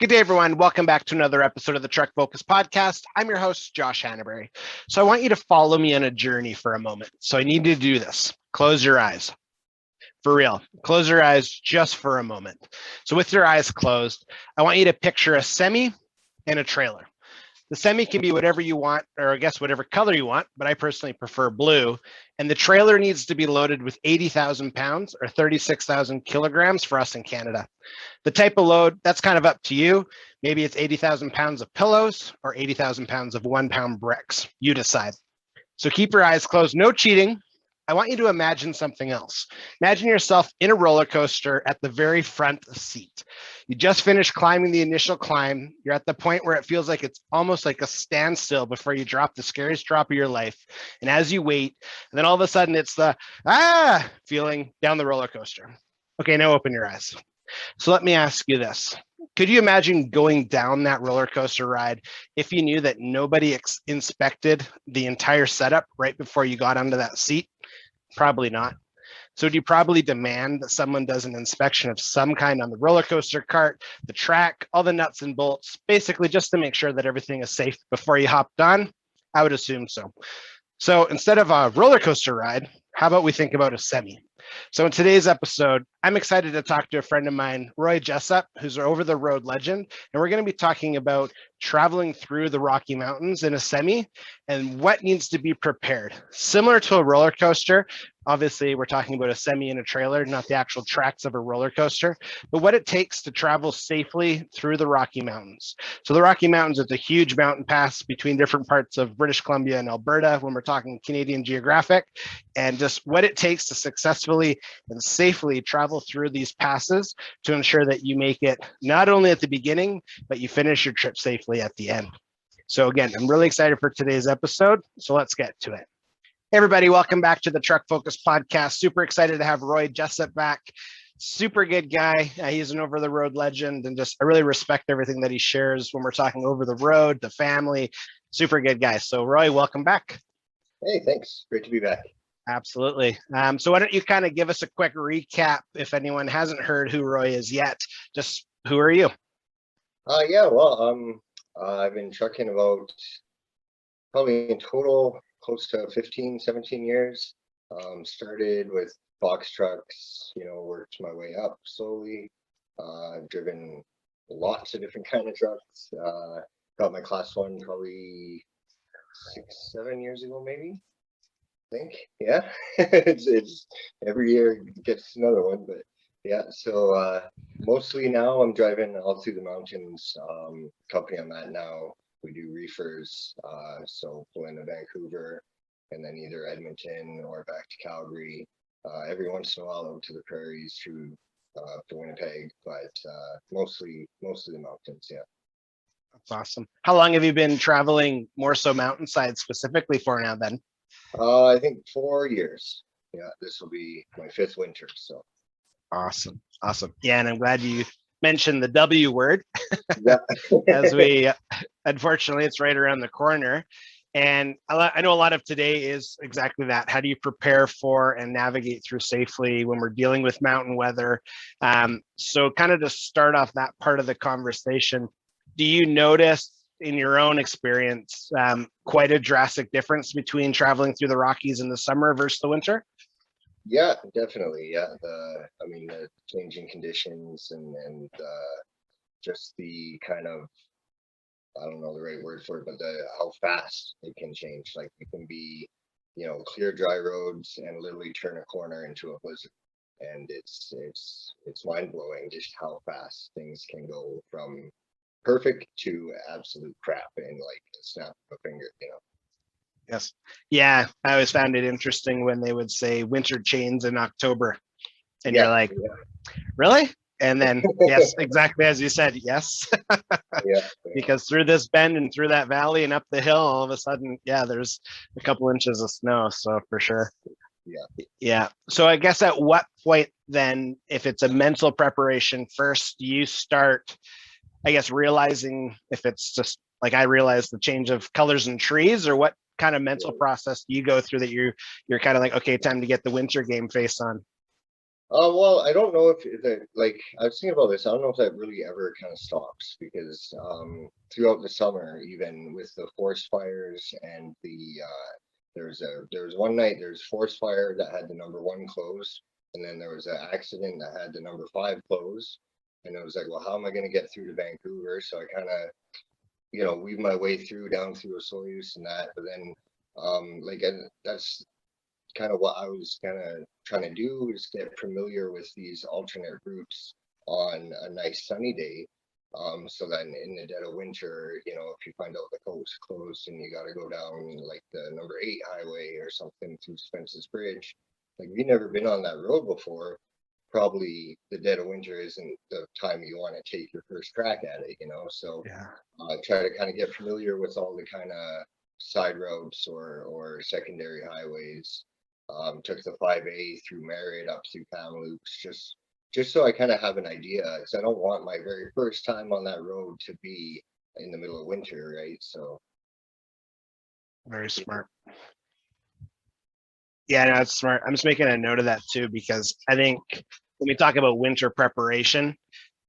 Good day, everyone. Welcome back to another episode of the Truck Focus podcast. I'm your host, Josh Hannaberry. So I want you to follow me on a journey for a moment. So I need you to do this. Close your eyes. For real. Close your eyes just for a moment. So with your eyes closed, I want you to picture a semi and a trailer. The semi can be whatever you want, or I guess whatever color you want, but I personally prefer blue. And the trailer needs to be loaded with 80,000 pounds or 36,000 kilograms for us in Canada. The type of load, that's kind of up to you. Maybe it's 80,000 pounds of pillows or 80,000 pounds of 1 pound bricks. You decide. So keep your eyes closed, no cheating. I want you to imagine something else. Imagine yourself in a roller coaster at the very front seat. You just finished climbing the initial climb. You're at the point where it feels like it's almost like a standstill before you drop the scariest drop of your life. And as you wait, and then all of a sudden it's the feeling down the roller coaster. Okay, now open your eyes. So let me ask you this. Could you imagine going down that roller coaster ride if you knew that nobody inspected the entire setup right before you got onto that seat? Probably not. So would you probably demand that someone does an inspection of some kind on the roller coaster cart, the track, all the nuts and bolts, basically just to make sure that everything is safe before you hopped on? I would assume so. So instead of a roller coaster ride, how about we think about a semi? So in today's episode, I'm excited to talk to a friend of mine, Jessup, who's an over-the-road legend, and we're going to be talking about traveling through the Rocky Mountains in a semi and what needs to be prepared. Similar to a roller coaster, obviously we're talking about a semi and a trailer, not the actual tracks of a roller coaster, but what it takes to travel safely through the Rocky Mountains. So the Rocky Mountains is a huge mountain pass between different parts of British Columbia and Alberta when we're talking Canadian geographic, and just what it takes to successfully and safely travel through these passes to ensure that you make it not only at the beginning, but you finish your trip safely at the end. So again, I'm really excited for today's episode. So let's get to it. Hey everybody, welcome back to the Truck Focus podcast. Super excited to have Jessup back. Super good guy. He's an over-the-road legend, and just I really respect everything that he shares when we're talking over the road, the family. Super good guy. So Roy, welcome back. Hey, thanks. Great to be back. Absolutely. So why don't you kind of give us a quick recap if anyone hasn't heard who Roy is yet? Just who are you? I've been trucking about probably in total close to 15, 17 years. Started with box trucks, worked my way up slowly. I've driven lots of different kind of trucks. Got my class one probably 6, 7 years ago, maybe. I think, yeah. it's every year gets another one, but yeah. So mostly now I'm driving all through the mountains. Company I'm at now, we do reefers. So going to Vancouver and then either Edmonton or back to Calgary. Every once in a while out to the prairies through to Winnipeg, but mostly the mountains. Yeah. That's awesome. How long have you been traveling more so mountainside specifically for now then? I think 4 years. Yeah, this will be my 5th winter. So awesome. Yeah, and I'm glad you mentioned the W word. Yeah. As we, unfortunately, it's right around the corner. And I know a lot of today is exactly that. How do you prepare for and navigate through safely when we're dealing with mountain weather? So kind of to start off that part of the conversation, do you notice in your own experience quite a drastic difference between traveling through the Rockies in the summer versus the winter? Yeah, definitely. Yeah, the changing conditions and just the kind of, I don't know the right word for it, but how fast it can change. Like it can be, clear dry roads and literally turn a corner into a blizzard, and it's mind blowing just how fast things can go from perfect to absolute crap in like a snap of a finger. Yes. Yeah. I always found it interesting when they would say winter chains in October. And you're like, really? And then, yes, exactly as you said, yes. Yeah. Because through this bend and through that valley and up the hill, all of a sudden, yeah, there's a couple inches of snow. So for sure. Yeah. So I guess at what point then, if it's a mental preparation first, you start, I guess, realizing if it's just like I realized the change of colors and trees, or what kind of mental process do you go through that you're kind of like, okay, time to get the winter game face on? Well, I don't know if that, like, I was thinking about this. I don't know if that really ever kind of stops because throughout the summer, even with the forest fires and there was one night there was forest fire that had the number one closed, and then there was an accident that had the number five closed, and it was like, well, how am I going to get through to Vancouver? So I kind of, weave my way through down through a Soyuz and that, but then like, and that's kind of what I was kind of trying to do, is get familiar with these alternate routes on a nice sunny day. So then in the dead of winter, if you find out the coast closed and you got to go down like the number 8 highway or something through Spence's Bridge, like if you've never been on that road before, probably the dead of winter isn't the time you want to take your first crack at it. So Yeah. try to kind of get familiar with all the kind of side roads or secondary highways. Took the 5A through Merritt up through Kamloops, just so I kind of have an idea, because I don't want my very first time on that road to be in the middle of winter, right? So Very smart. Yeah, no, that's smart. I'm just making a note of that too, because I think when we talk about winter preparation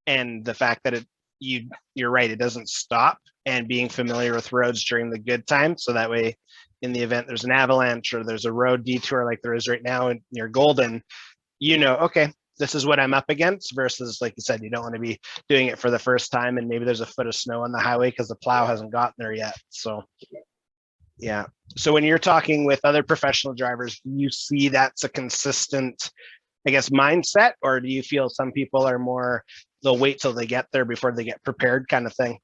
and the fact that you're right, it doesn't stop, and being familiar with roads during the good time. So that way, in the event there's an avalanche or there's a road detour like there is right now near Golden, okay, this is what I'm up against, versus like you said, you don't want to be doing it for the first time and maybe there's a foot of snow on the highway because the plow hasn't gotten there yet. So yeah. So when you're talking with other professional drivers, do you see that's a consistent, I guess, mindset, or do you feel some people are more, they'll wait till they get there before they get prepared kind of thing?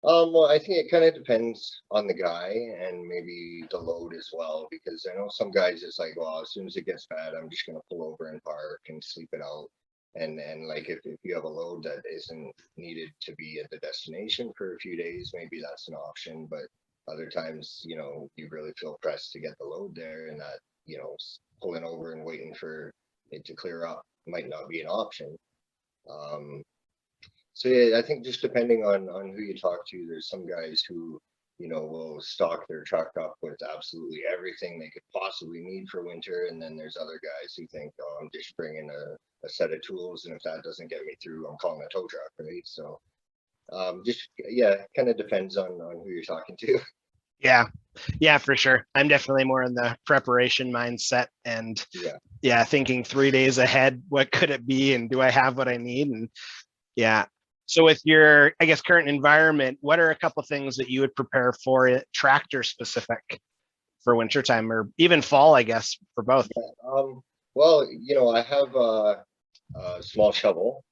well, I think it kind of depends on the guy and maybe the load as well, because I know some guys it's like, well, as soon as it gets bad, I'm just gonna pull over and park and sleep it out. And like if you have a load that isn't needed to be at the destination for a few days, maybe that's an option. But other times, you really feel pressed to get the load there, and that, pulling over and waiting for it to clear up might not be an option. Um, so yeah, I think just depending on who you talk to, there's some guys who, will stock their truck up with absolutely everything they could possibly need for winter, and then there's other guys who think, oh, I'm just bringing a set of tools, and if that doesn't get me through, I'm calling a tow truck, right? So just yeah, kind of depends on who you're talking to. Yeah. Yeah, for sure. I'm definitely more in the preparation mindset and Yeah. thinking 3 days ahead, what could it be? And do I have what I need? And yeah. So with your, I guess, current environment, what are a couple of things that you would prepare for it, tractor specific for wintertime or even fall, I guess, for both? Well, I have a small shovel.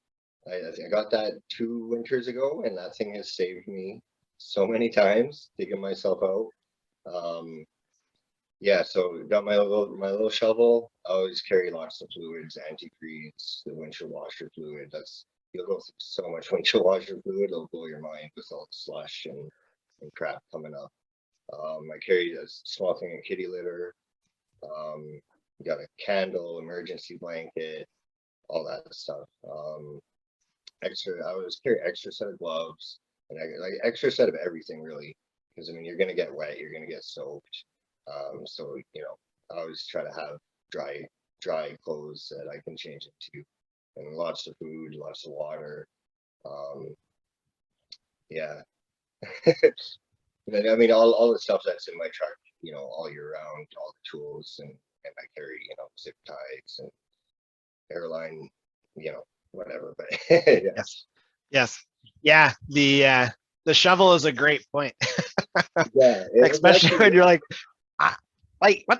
I got that 2 winters ago, and that thing has saved me so many times digging myself out. Um, yeah, so got my little shovel. I always carry lots of fluids, antifreeze, the windshield washer fluid. You'll go through so much windshield washer fluid, it'll blow your mind with all the slush and crap coming up. I carry a small thing of kitty litter. Um, got a candle, emergency blanket, all that stuff. I always carry extra set of gloves, and I like extra set of everything really, because I mean you're gonna get wet, you're gonna get soaked. So I always try to have dry clothes that I can change into, and lots of food, lots of water. Um, yeah. And then, I mean all the stuff that's in my truck, all year round, all the tools, and I carry zip ties and airline, whatever. But yeah. Yes. Yes. Yeah. The shovel is a great point, Yeah, it was especially actually when you're like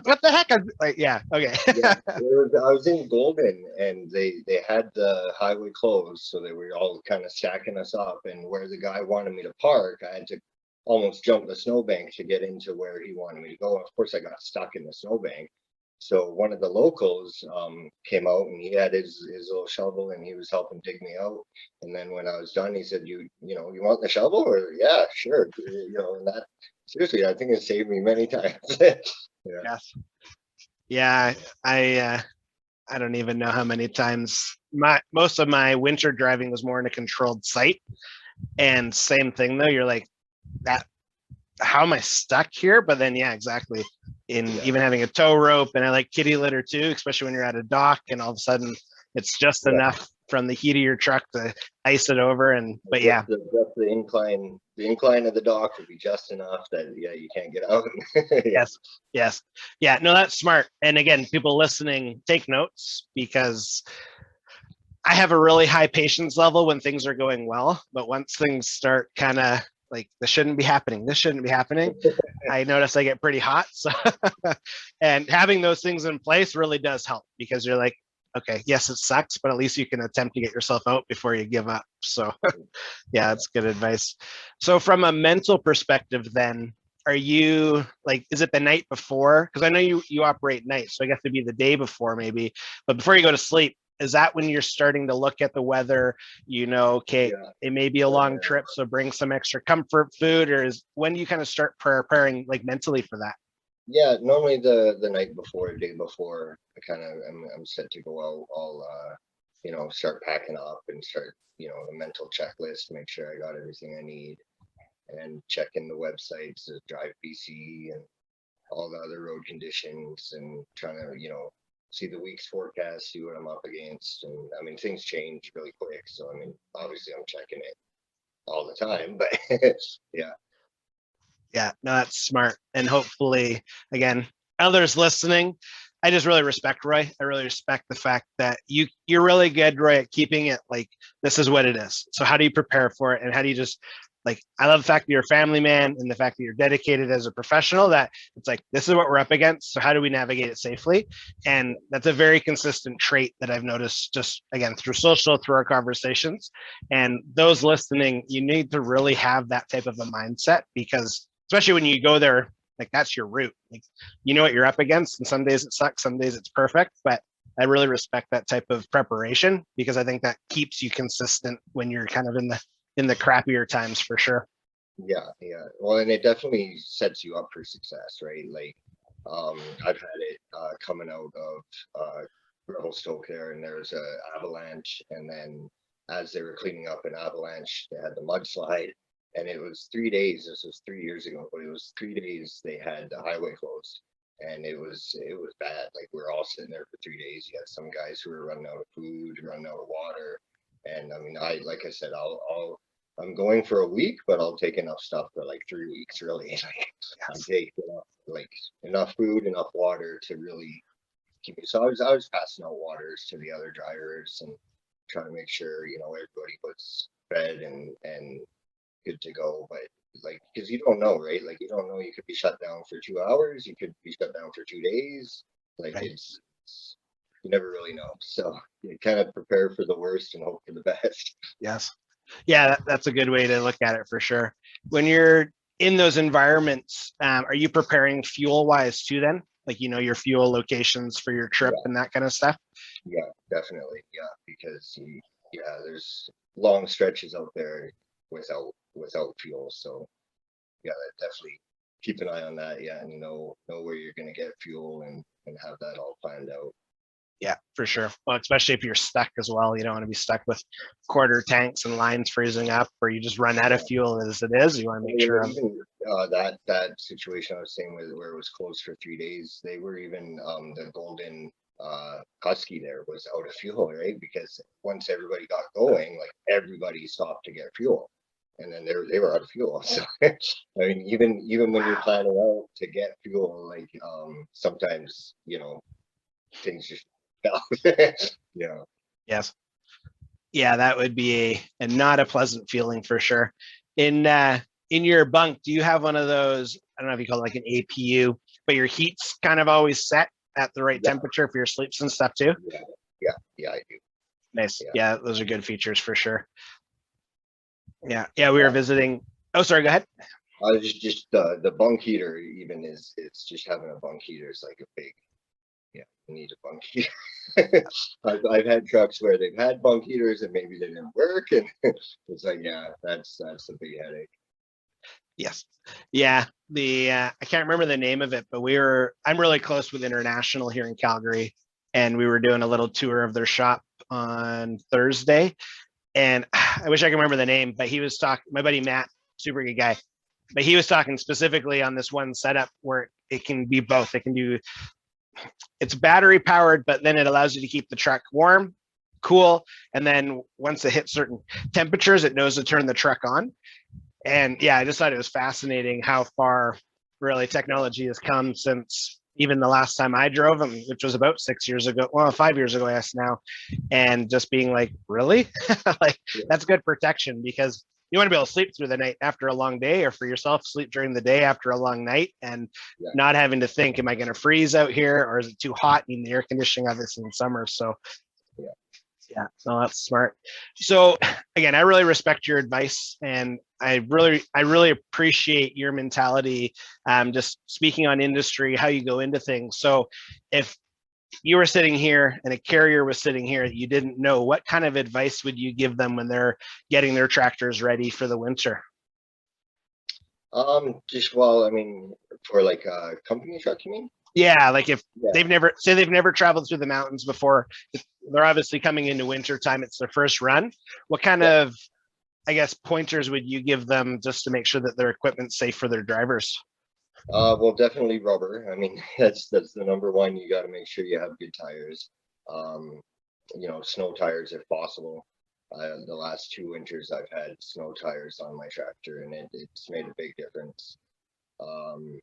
what the heck? Like, yeah. Okay. yeah, I was in Golden, and they had the highway closed, so they were all kind of stacking us up. And where the guy wanted me to park, I had to almost jump the snowbank to get into where he wanted me to go. Of course, I got stuck in the snowbank. So one of the locals came out, and he had his little shovel, and he was helping dig me out. And then when I was done, he said, you want the shovel?" Or yeah, sure. And that seriously, I think it saved me many times. Yeah. Yes. Yeah. I don't even know how many times most of my winter driving was more in a controlled site. And same thing though, you're like, that, how am I stuck here? But then yeah, exactly. In even having a tow rope, and I like kitty litter too, especially when you're at a dock and all of a sudden It's just Yeah. enough from the heat of your truck to ice it over. But yeah, Just the incline of the dock would be just enough that you can't get out. Yeah. yes. Yeah, no, that's smart. And again, people listening, take notes, because I have a really high patience level when things are going well, but once things start kind of like, this shouldn't be happening, I notice I get pretty hot. So, and having those things in place really does help, because you're like, okay, yes, it sucks, but at least you can attempt to get yourself out before you give up. So, yeah, that's good advice. So, from a mental perspective, then, are you like, is it the night before? Because I know you operate nights, so I guess it'd be the day before maybe, but before you go to sleep, is that when you're starting to look at the weather, okay, Yeah. it may be a long trip, so bring some extra comfort food? Or is when do you kind of start preparing like mentally for that? Yeah, normally the night before, the day before, I'm set to go out. I'll start packing up and start the mental checklist, make sure I got everything I need, and checking the websites, the Drive BC and all the other road conditions, and trying to see the week's forecast, see what I'm up against. And I mean, things change really quick, so I mean, obviously I'm checking it all the time, but yeah. Yeah, no, that's smart. And hopefully, again, others listening, I just really respect Roy. I really respect the fact that you're really good, Roy, at keeping it like, this is what it is. So how do you prepare for it? And how do you just like, I love the fact that you're a family man, and the fact that you're dedicated as a professional, that it's like, this is what we're up against. So how do we navigate it safely? And that's a very consistent trait that I've noticed, just again, through social, through our conversations. And those listening, you need to really have that type of a mindset, because especially when you go there, like, that's your route. Like, you know what you're up against, and some days it sucks, some days it's perfect. But I really respect that type of preparation, because I think that keeps you consistent when you're kind of in the crappier times, for sure. Yeah, yeah. Well, and it definitely sets you up for success, right? Like, I've had it coming out of Revelstoke there, and there was a avalanche, and then as they were cleaning up an avalanche, they had the mudslide, and it was 3 days. This was 3 years ago, but it was 3 days they had the highway closed, and it was bad. Like, we were all sitting there for 3 days. You had some guys who were running out of food, running out of water, and I mean, like I said, I'm going for a week, but I'll take enough stuff for like 3 weeks, really. Like, I take enough food, enough water to really keep me. So I was passing out waters to the other drivers and trying to make sure everybody was fed and good to go. But like, because you don't know, right? Like, you don't know, you could be shut down for 2 hours, you could be shut down for 2 days. Like, Right. it's you never really know. So you kind of prepare for the worst and hope for the best. Yes. Yeah, that's a good way to look at it, for sure. When you're in those environments, are you preparing fuel wise too then? Like, your fuel locations for your trip Yeah, and that kind of stuff? yeah, definitely. Yeah, because there's long stretches out there without fuel. So yeah, definitely keep an eye on that. Yeah, and know where you're gonna get fuel and have that all planned out. Yeah, for sure. Well, especially if you're stuck as well. You don't want to be stuck with quarter tanks and lines freezing up, or you just run out of Yeah. fuel as it is. You want to make Even sure of. even that situation I was saying with where it was closed for 3 days, they were even the golden husky there was out of fuel, right? Because once everybody got going, like, everybody stopped to get fuel, and then they were out of fuel. So I mean, even when you're planning out to get fuel, like, sometimes things just yeah. Yes. Yeah, that would be a not a pleasant feeling, for sure. In your bunk, do you have one of those, I don't know if you call it like an APU, but your heat's kind of always set at the right Yeah, temperature for your sleeps and stuff too? yeah, yeah, I do. Nice. Yeah. Yeah, those are good features for sure. Yeah. Yeah, we were visiting. Oh, sorry, go ahead. Just the bunk heater even it's just having a bunk heater is like a big, yeah, you need a bunk heater. I've had trucks where they've had bunk heaters and maybe they didn't work, and it's like, yeah, that's a big headache. Yes. Yeah. I can't remember the name of it, but I'm really close with International here in Calgary, and we were doing a little tour of their shop on Thursday. And I wish I could remember the name, but he was talking, my buddy Matt, super good guy, but he was talking specifically on this one setup where it can be both. It's battery powered, but then it allows you to keep the truck warm. cool. And then once it hits certain temperatures, it knows to turn the truck on. And yeah, I just thought it was fascinating how far really technology has come since even the last time I drove them, which was about 6 years ago, well, 5 years ago, I guess now, and just being like, really? Like, that's good protection, because you want to be able to sleep through the night after a long day, or for yourself, sleep during the day after a long night, and not having to think, am I going to freeze out here, or is it too hot in the air conditioning, obviously in summer? So yeah, no, that's smart. So again, I really respect your advice, and I really appreciate your mentality. Just speaking on industry, how you go into things. So if you were sitting here and a carrier was sitting here that you didn't know, what kind of advice would you give them when they're getting their tractors ready for the winter? Just well, I mean, for like a company truck, you mean? Yeah, like if Yeah. they've never traveled through the mountains before, they're obviously coming into winter time. It's their first run. What kind of, I guess, pointers would you give them just to make sure that their equipment's safe for their drivers? Well, definitely rubber. I mean, that's the number one. You got to make sure you have good tires. Um, you know, snow tires if possible. The last 2 winters I've had snow tires on my tractor, and it's made a big difference. Um,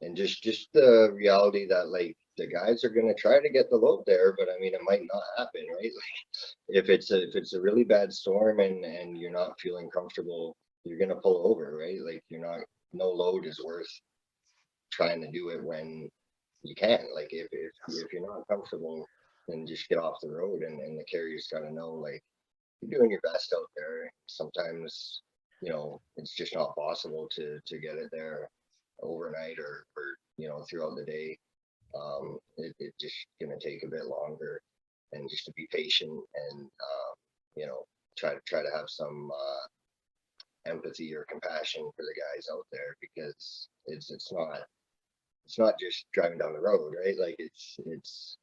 and just the reality that like the guys are gonna try to get the load there, but I mean it might not happen, right? Like if it's a really bad storm and you're not feeling comfortable, you're gonna pull over, right? Like you're not, no load is worth trying to do it when you can. Like if you're not comfortable, then just get off the road, and the carrier's gotta know like you're doing your best out there. Sometimes, you know, it's just not possible to get it there overnight or you know throughout the day. It just gonna take a bit longer, and just to be patient and you know try to have some empathy or compassion for the guys out there, because it's not just driving down the road, right? Like it's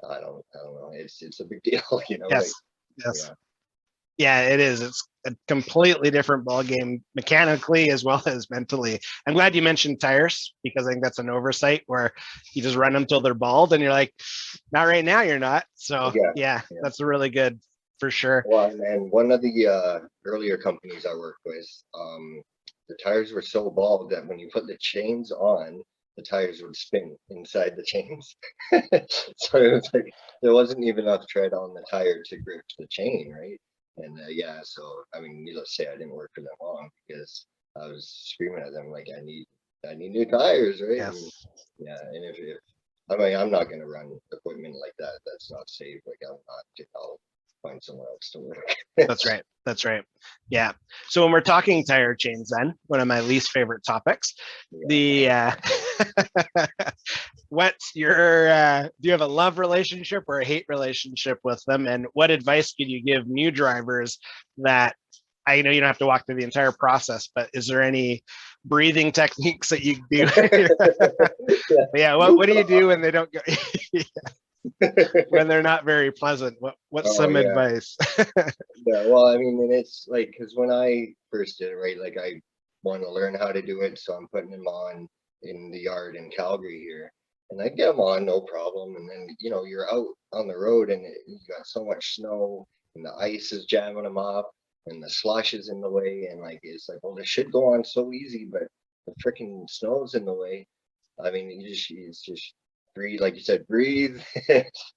I don't know, it's a big deal, you know, like Yes, yes, yeah. yeah, it is. It's a completely different ball game mechanically as well as mentally. I'm glad you mentioned tires, because I think that's an oversight where you just run them till they're bald, and you're like, not right now, you're not. So Yeah, yeah, yeah. that's really good for sure. Well, and one of the earlier companies I worked with, the tires were so bald that when you put the chains on, the tires would spin inside the chains. So it was like there wasn't even enough tread on the tire to grip the chain, right? And yeah, so I mean, needless to say, I didn't work for them long, because I was screaming at them like, I need new tires, right? And Yes. yeah, and if I mean, I'm not gonna run equipment like that. That's not safe. Like I'll find somewhere else to work. That's right. That's right. Yeah. So when we're talking tire chains, then one of my least favorite topics, the what's your do you have a love relationship or a hate relationship with them, and what advice can you give new drivers that, I know you don't have to walk through the entire process, but is there any breathing techniques that you do? Yeah. What do you do when they don't go, when they're not very pleasant? What's Oh some yeah, advice? yeah. Well, I mean, and it's like because when I first did it, right, like I want to learn how to do it, so I'm putting them on in the yard in Calgary here, and I get them on no problem. And then you know you're out on the road, and you got so much snow, and the ice is jamming them up, and the slush is in the way, and like it's like, well, this should go on so easy, but the freaking snow's in the way. I mean, it's just breathe, like you said, breathe,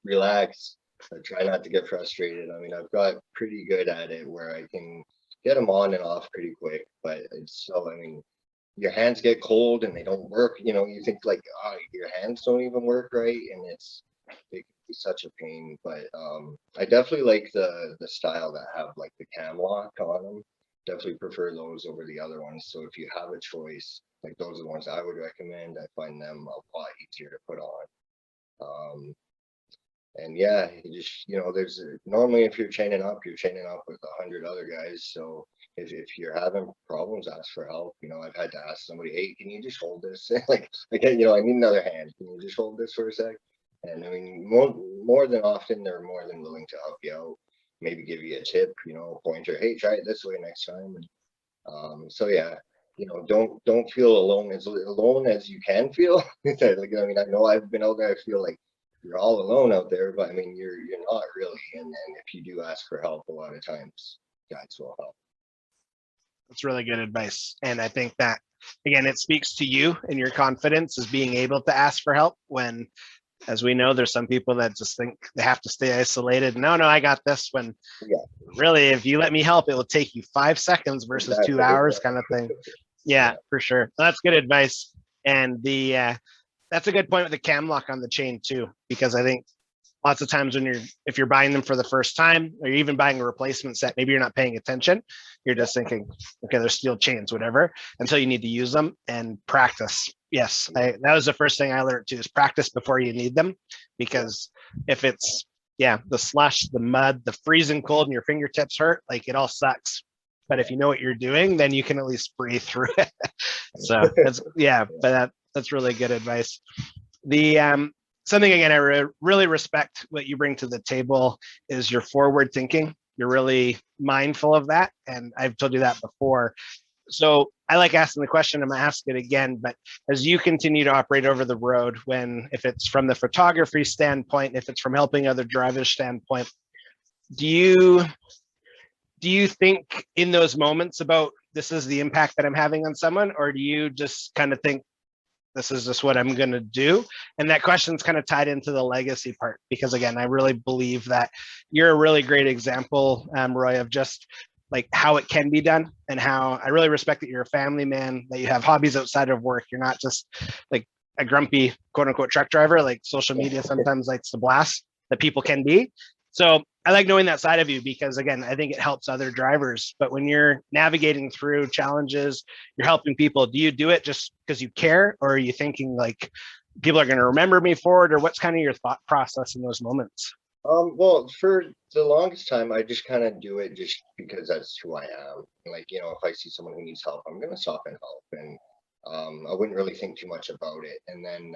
relax. I try not to get frustrated. I mean, I've got pretty good at it where I can get them on and off pretty quick, but it's so, I mean, your hands get cold and they don't work. You know, you think like, oh, your hands don't even work right, and it can be such a pain. But I definitely like the style that have like the cam lock on them. Definitely prefer those over the other ones. So if you have a choice, like those are the ones I would recommend. I find them a lot easier to put on. And yeah, you just, you know, normally if you're chaining up with 100 other guys. So if you're having problems, ask for help. You know, I've had to ask somebody, hey, can you just hold this? Like, again, you know, I need another hand. Can you just hold this for a sec? And I mean, more than often, they're more than willing to help you out. Maybe give you a tip, you know, pointer. Hey, try it this way next time. And so yeah, you know, don't feel alone as you can feel. Like, I mean, I know I've been out there. I feel like you're all alone out there, but I mean, you're not really. And if you do ask for help, a lot of times guides will help. That's really good advice. And I think that, again, it speaks to you and your confidence as being able to ask for help when, as we know, there's some people that just think they have to stay isolated. No, I got this. When really, if you let me help, it will take you 5 seconds versus 2 hours kind of thing. Yeah, for sure. That's good advice. And that's a good point with the cam lock on the chain too, because I think lots of times when if you're buying them for the first time, or you're even buying a replacement set, maybe you're not paying attention. You're just thinking, okay, they're steel chains, whatever, until you need to use them and practice. Yes, that was the first thing I learned too, is practice before you need them, because if it's, the slush, the mud, the freezing cold and your fingertips hurt, like it all sucks. But if you know what you're doing, then you can at least breathe through it. So but that's really good advice. The something, again, I really respect what you bring to the table is your forward thinking. You're really mindful of that. And I've told you that before. So I like asking the question, I'm gonna ask it again, but as you continue to operate over the road, if it's from the photography standpoint, if it's from helping other drivers standpoint, do you think in those moments about this is the impact that I'm having on someone, or do you just kind of think this is just what I'm going to do? And that question's kind of tied into the legacy part, because again, I really believe that you're a really great example, Roy, of just like how it can be done, and how I really respect that you're a family man, that you have hobbies outside of work. You're not just like a grumpy quote unquote truck driver, like social media sometimes likes to blast that people can be. So I like knowing that side of you, because again, I think it helps other drivers. But when you're navigating through challenges, you're helping people, do you do it just because you care, or are you thinking like people are going to remember me for it, or what's kind of your thought process in those moments? Well, for the longest time, I just kind of do it just because that's who I am. Like, if I see someone who needs help, I'm gonna stop and help, and I wouldn't really think too much about it. And then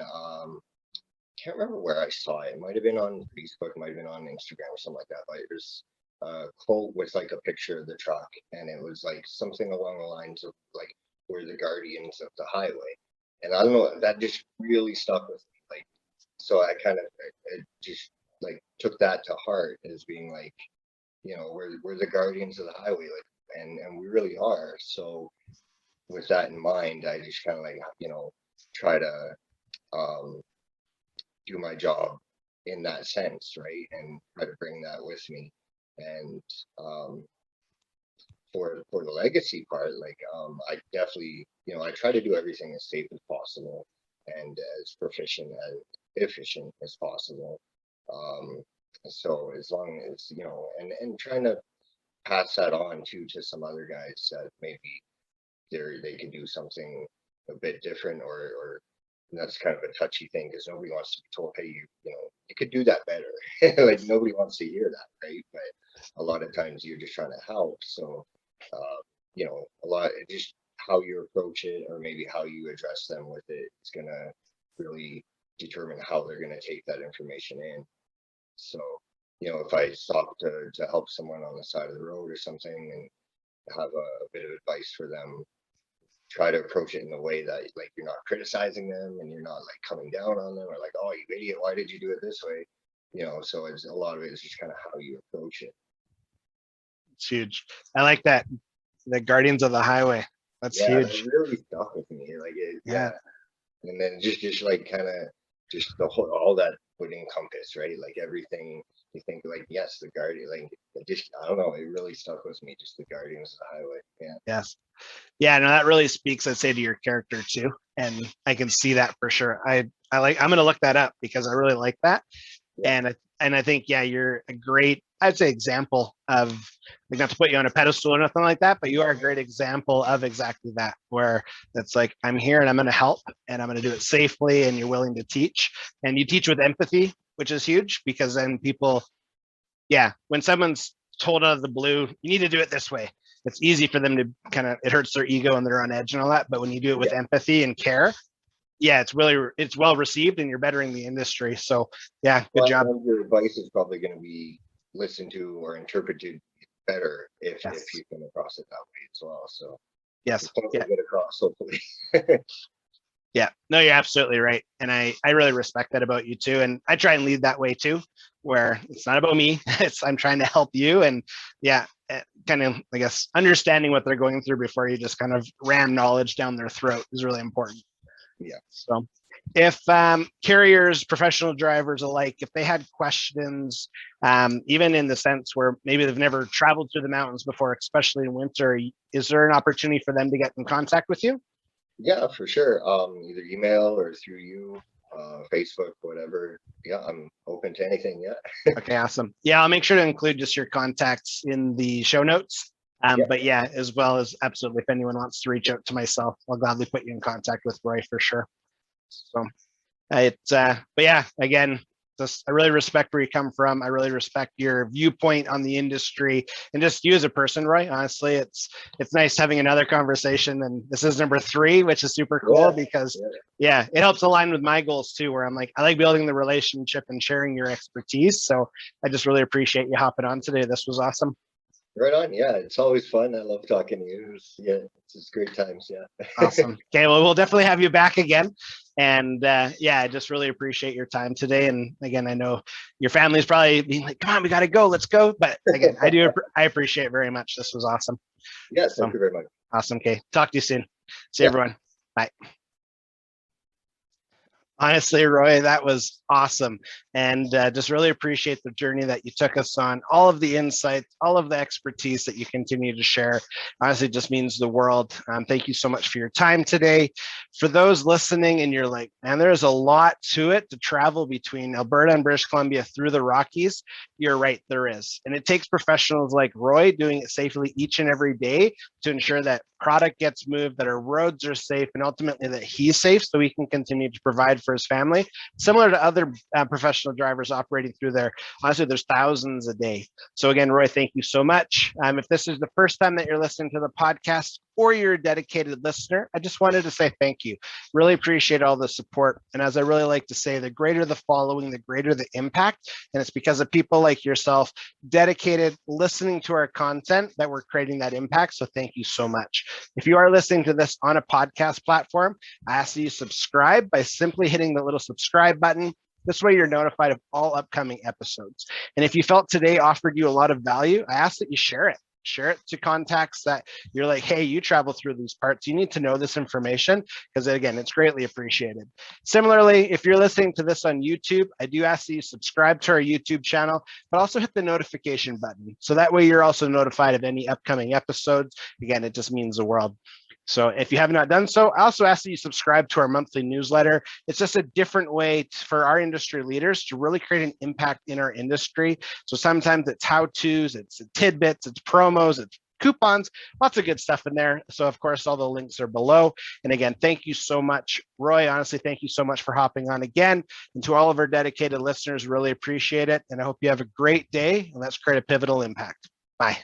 can't remember where I saw it. It might have been on Facebook, might have been on Instagram or something like that. But there's a quote with like a picture of the truck, and it was like something along the lines of like, "We're the guardians of the highway." And I don't know, that just really stuck with me. Like, so I kind of just like took that to heart as being like, we're the guardians of the highway, like, and we really are. So with that in mind, I just kind of like, try to um do my job in that sense, right? And try to bring that with me. And for the legacy part, like I definitely, I try to do everything as safe as possible and as proficient and efficient as possible. Um, so as long as, and trying to pass that on to some other guys that maybe they can do something a bit different, or and that's kind of a touchy thing, because nobody wants to be told, hey, you could do that better. Like, nobody wants to hear that, right? But a lot of times you're just trying to help. So a lot, just how you approach it, or maybe how you address them with it, is gonna really determine how they're gonna take that information in. So if I stop to help someone on the side of the road or something, and have a bit of advice for them, try to approach it in a way that, like, you're not criticizing them, and you're not like coming down on them, or like, oh, you idiot, why did you do it this way? So it's a lot of it is just kind of how you approach it. It's huge. I like that. The guardians of the highway. That's huge. That really stuck with me. Like, and then just like kind of just the whole, all that would encompass, right? Like everything you think, like, yes, the guardian, like, just, I don't know, it really stuck with me, just the guardians of the highway. Yes. No, that really speaks, I'd say, to your character too. And I can see that for sure. I'm going to look that up, because I really like that. And I think, you're a great, I'd say, example of, like, not to put you on a pedestal or nothing like that, but you are a great example of exactly that, where it's like, I'm here and I'm going to help, and I'm going to do it safely, and you're willing to teach, and you teach with empathy, which is huge, because then people, when someone's told out of the blue, you need to do it this way, it's easy for them to it hurts their ego and they're on edge and all that. But when you do it with empathy and care, it's well received, and you're bettering the industry. So good job. Your advice is probably going to be listened to or interpreted better if you come across it that way as well. So yes, get across, hopefully. Yeah, no, you're absolutely right. And I really respect that about you too. And I try and lead that way too, where it's not about me. I'm trying to help you. And yeah, kind of, I guess, understanding what they're going through before you just kind of ram knowledge down their throat is really important. Yeah. So if carriers, professional drivers alike, if they had questions, even in the sense where maybe they've never traveled through the mountains before, especially in winter, is there an opportunity for them to get in contact with you? Yeah, for sure. Either email or through you, Facebook, whatever. Yeah, I'm open to anything. Yeah. Okay, awesome. Yeah, I'll make sure to include just your contacts in the show notes. Yeah. But yeah, as well as absolutely, if anyone wants to reach out to myself, I'll gladly put you in contact with Roy for sure. So but yeah, again, just I really respect where you come from. I really respect your viewpoint on the industry and just you as a person, Roy. Honestly, it's nice having another conversation, and this is number 3, which is super cool because yeah, it helps align with my goals too, where I'm like, I like building the relationship and sharing your expertise. So I just really appreciate you hopping on today. This was awesome. Right on. Yeah, it's always fun. I love talking to you. It's just great times. Yeah. Awesome. Okay, well, we'll definitely have you back again. And yeah, I just really appreciate your time today. And again, I know your family's probably being like, come on, we got to go. Let's go. But again, I appreciate it very much. This was awesome. Yes, thank you very much. Awesome. Okay, talk to you soon. See everyone. Bye. Honestly, Roy, that was awesome. And just really appreciate the journey that you took us on, all of the insights, all of the expertise that you continue to share. Honestly, it just means the world. Thank you so much for your time today. For those listening and you're like, man, there's a lot to it to travel between Alberta and British Columbia through the Rockies. You're right, there is. And it takes professionals like Roy doing it safely each and every day to ensure that product gets moved, that our roads are safe, and ultimately that he's safe so we can continue to provide for his family. Similar to other professional drivers operating through there, honestly, there's thousands a day. So again, Roy, thank you so much. If this is the first time that you're listening to the podcast or you're a dedicated listener, I just wanted to say thank you. Really appreciate all the support. And as I really like to say, the greater the following, the greater the impact. And it's because of people like yourself, dedicated, listening to our content, that we're creating that impact. So thank you so much. If you are listening to this on a podcast platform, I ask that you subscribe by simply hitting the little subscribe button. This way you're notified of all upcoming episodes. And if you felt today offered you a lot of value, I ask that you share it. Share it to contacts that you're like, hey, you travel through these parts. You need to know this information because, again, it's greatly appreciated. Similarly, if you're listening to this on YouTube, I do ask that you subscribe to our YouTube channel, but also hit the notification button. So that way you're also notified of any upcoming episodes. Again, it just means the world. So if you have not done so, I also ask that you subscribe to our monthly newsletter. It's just a different way for our industry leaders to really create an impact in our industry. So sometimes it's how-tos, it's tidbits, it's promos, it's coupons, lots of good stuff in there. So of course, all the links are below. And again, thank you so much, Roy. Honestly, thank you so much for hopping on again. And to all of our dedicated listeners, really appreciate it. And I hope you have a great day, and let's create a pivotal impact. Bye.